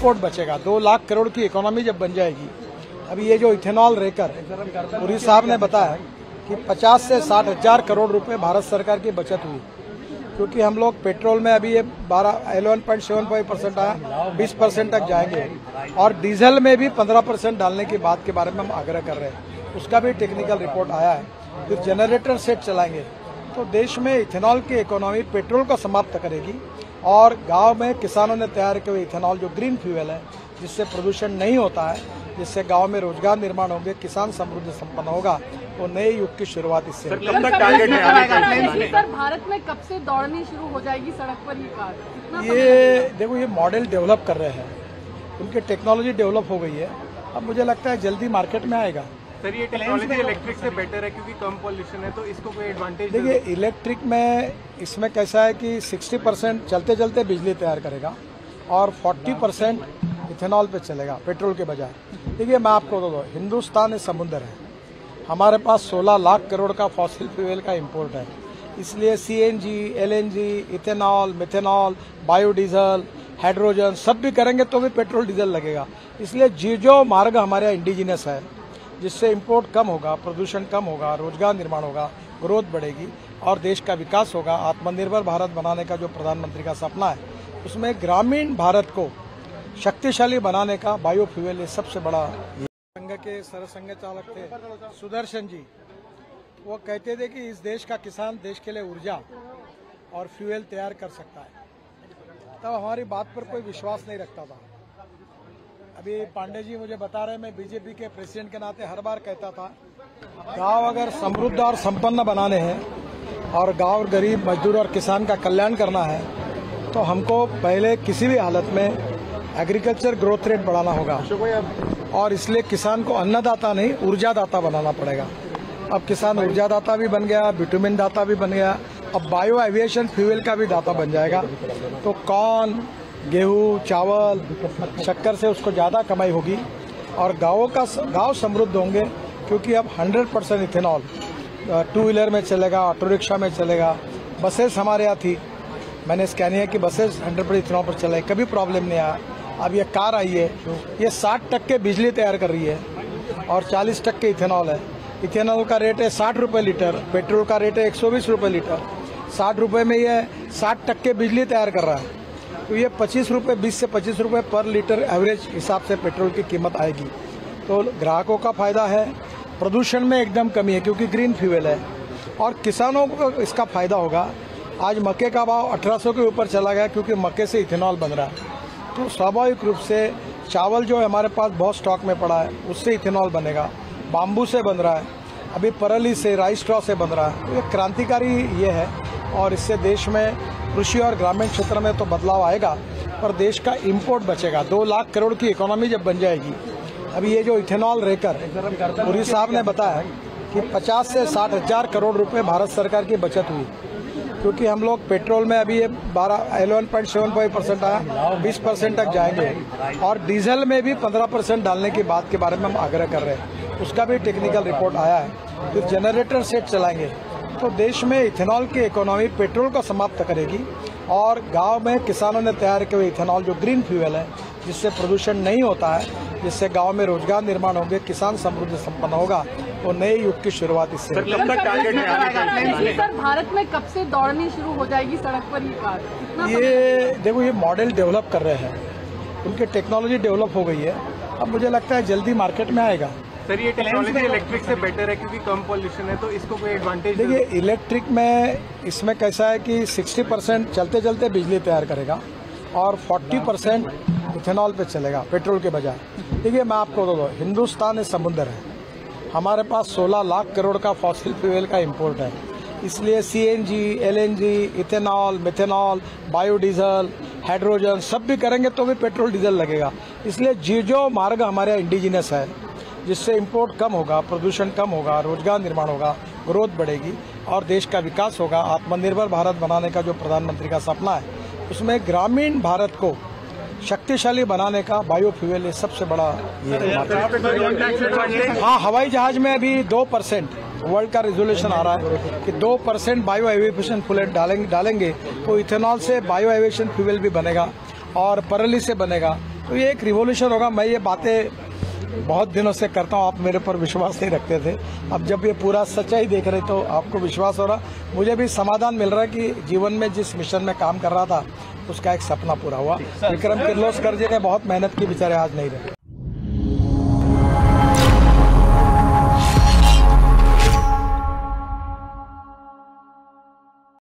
Import बचेगा। 2 लाख करोड़ की economy जब बन जाएगी, अभी ये जो इथेनॉल रेकर पुरी साहब ने बताया कि 50 से 60 हजार करोड़ रुपए भारत सरकार की बचत हुई, क्योंकि हम लोग पेट्रोल में अभी ये 11.75% आया, 20% तक जाएंगे, और डीजल में भी 15% डालने की बात के बारे में हम आग्रह कर रहे हैं। उसका भी टेक्निकल रिपोर्ट आया है। फिर जनरेटर सेट चलाएंगे तो देश में इथेनॉल की इकोनॉमी पेट्रोल को समाप्त करेगी, और गांव में किसानों ने तैयार किए हुए इथेनॉल जो ग्रीन फ्यूल है, जिससे प्रदूषण नहीं होता है, जिससे गांव में रोजगार निर्माण होंगे, किसान समृद्ध संपन्न होगा, वो नए युग की शुरुआत इससे। सर, भारत में कब से दौड़नी शुरू हो जाएगी सड़क पर ये कार? ये देखो, ये मॉडल डेवलप कर रहे हैं, उनकी टेक्नोलॉजी डेवलप हो गई है। अब मुझे लगता है जल्दी मार्केट में आएगा। सर, ये टेक्नोलॉजी इलेक्ट्रिक से बेटर है क्योंकि कम पॉल्यूशन है, तो इसको कोई एडवांटेज? देखिए, इलेक्ट्रिक में इसमें कैसा है कि 60% चलते चलते बिजली तैयार करेगा और 40% इथेनॉल पे चलेगा पेट्रोल के बजाय। देखिए, मैं आपको बता दूं, हिंदुस्तान एक समुद्र है, हमारे पास 16 लाख करोड़ का फॉसिल फ्यूल का इंपोर्ट है, इसलिए CNG, LNG, ethanol, methanol, biodiesel, hydrogen सब भी करेंगे तो भी पेट्रोल डीजल लगेगा। इसलिए जो मार्ग हमारे यहाँ इंडिजिनस है, जिससे इंपोर्ट कम होगा, प्रदूषण कम होगा, रोजगार निर्माण होगा, ग्रोथ बढ़ेगी और देश का विकास होगा। आत्मनिर्भर भारत बनाने का जो प्रधानमंत्री का सपना है, उसमें ग्रामीण भारत को शक्तिशाली बनाने का बायोफ्यूल ये सबसे बड़ा। संघ के सरसंघ चालक थे सुदर्शन जी, वो कहते थे कि इस देश का किसान देश के लिए ऊर्जा और फ्यूल तैयार कर सकता है, तब हमारी बात पर कोई विश्वास नहीं रखता था। अभी पांडे जी मुझे बता रहे, मैं बीजेपी के प्रेसिडेंट के नाते हर बार कहता था, गांव अगर समृद्ध और संपन्न बनाने हैं और गांव गरीब मजदूर और किसान का कल्याण करना है, तो हमको पहले किसी भी हालत में एग्रीकल्चर ग्रोथ रेट बढ़ाना होगा, और इसलिए किसान को अन्नदाता नहीं ऊर्जादाता बनाना पड़ेगा। अब किसान ऊर्जादाता भी बन गया, बिटुमिन दाता भी बन गया, अब बायो एविएशन फ्यूल का भी दाता बन जाएगा। तो कॉर्न, गेहूं, चावल, शक्कर से उसको ज्यादा कमाई होगी और गांव समृद्ध होंगे, क्योंकि अब 100% इथेनॉल 2 व्हीलर में चलेगा, ऑटो रिक्शा में चलेगा। बसेस हमारे यहाँ थी, मैंने स्कैनिया की बसेस 100% इथेनॉल पर चले, कभी प्रॉब्लम नहीं आया। अब ये कार आई है, ये 60% बिजली तैयार कर रही है और 40% इथेनॉल है। इथेनॉल का रेट है 60 रुपये लीटर, पेट्रोल का रेट है 120 रुपये लीटर। 60 रुपये में ये 60% बिजली तैयार कर रहा है, तो ये 25 रुपये, 20 से 25 रुपये पर लीटर एवरेज हिसाब से पेट्रोल की कीमत आएगी। तो ग्राहकों का फायदा है, प्रदूषण में एकदम कमी है क्योंकि ग्रीन फ्यूल है, और किसानों को इसका फायदा होगा। आज मक्के का भाव 1800 के ऊपर चला गया क्योंकि मक्के से इथेनॉल बन रहा है, तो स्वाभाविक रूप से चावल जो हमारे पास बहुत स्टॉक में पड़ा है उससे इथेनॉल बनेगा, बाम्बू से बन रहा है, अभी परली से, राइस स्ट्रॉ से बन रहा है। तो ये क्रांतिकारी ये है, और इससे देश में कृषि और ग्रामीण क्षेत्र में तो बदलाव आएगा, पर देश का इंपोर्ट बचेगा। 2 लाख करोड़ की इकोनॉमी जब बन जाएगी, अभी ये जो इथेनॉल रेकर पुरी साहब ने बताया कि 50 से 60 हजार करोड़ रुपए भारत सरकार की बचत हुई, क्योंकि हम लोग पेट्रोल में अभी ये 11.75% आया, 20% तक जाएंगे, और डीजल में भी 15% डालने की बात के बारे में हम आग्रह कर रहे हैं। उसका भी टेक्निकल रिपोर्ट आया है। फिर जनरेटर सेट चलाएंगे तो देश में इथेनॉल की इकोनॉमी पेट्रोल को समाप्त करेगी, और गांव में किसानों ने तैयार किए हुए इथेनॉल जो ग्रीन फ्यूल है, जिससे प्रदूषण नहीं होता है, जिससे गांव में रोजगार निर्माण होंगे, किसान समृद्ध संपन्न होगा, वो नए युग की शुरुआत इससे। सर, भारत में कब से दौड़नी शुरू हो जाएगी सड़क पर ये कार? ये देखो, ये मॉडल डेवलप कर रहे हैं, उनकी टेक्नोलॉजी डेवलप हो गई है। अब मुझे लगता है जल्दी मार्केट में आएगा। सर, ये टेक्नोलॉजी इलेक्ट्रिक से बेटर है क्योंकि कम पॉल्यूशन है, तो इसको कोई एडवांटेज? देखिए, इलेक्ट्रिक में इसमें कैसा है कि 60% चलते चलते बिजली तैयार करेगा और 40% इथेनॉल पे चलेगा पेट्रोल के बजाय। देखिए, मैं आपको बता दूं, हिंदुस्तान एक समुद्र है, हमारे पास 16 लाख करोड़ का फॉसिल फ्यूल का इंपोर्ट है, इसलिए CNG, LNG, ethanol, methanol, biodiesel, hydrogen सब भी करेंगे तो भी पेट्रोल डीजल लगेगा। इसलिए जो मार्ग हमारे यहाँ इंडिजिनस है, जिससे इंपोर्ट कम होगा, प्रदूषण कम होगा, रोजगार निर्माण होगा, ग्रोथ बढ़ेगी और देश का विकास होगा। आत्मनिर्भर भारत बनाने का जो प्रधानमंत्री का सपना है, उसमें ग्रामीण भारत को शक्तिशाली बनाने का बायोफ्यूल ये सबसे बड़ा हाँ, हवाई जहाज में अभी 2% वर्ल्ड का रेजोल्यूशन आ रहा है कि 2% बायो एविएशन फ्यूल डालेंगे तो इथेनॉल से बायो एविएशन फ्यूल भी बनेगा और परली से बनेगा, तो ये एक रिवॉल्यूशन होगा। मैं ये बातें बहुत दिनों से करता हूँ, आप मेरे पर विश्वास नहीं रखते थे। अब जब ये पूरा सच्चाई देख रहे तो आपको विश्वास हो रहा, मुझे भी समाधान मिल रहा है कि जीवन में जिस मिशन में काम कर रहा था उसका एक सपना पूरा हुआ। विक्रम किर्लोस्कर जी ने बहुत मेहनत की, बेचारे आज नहीं रहे।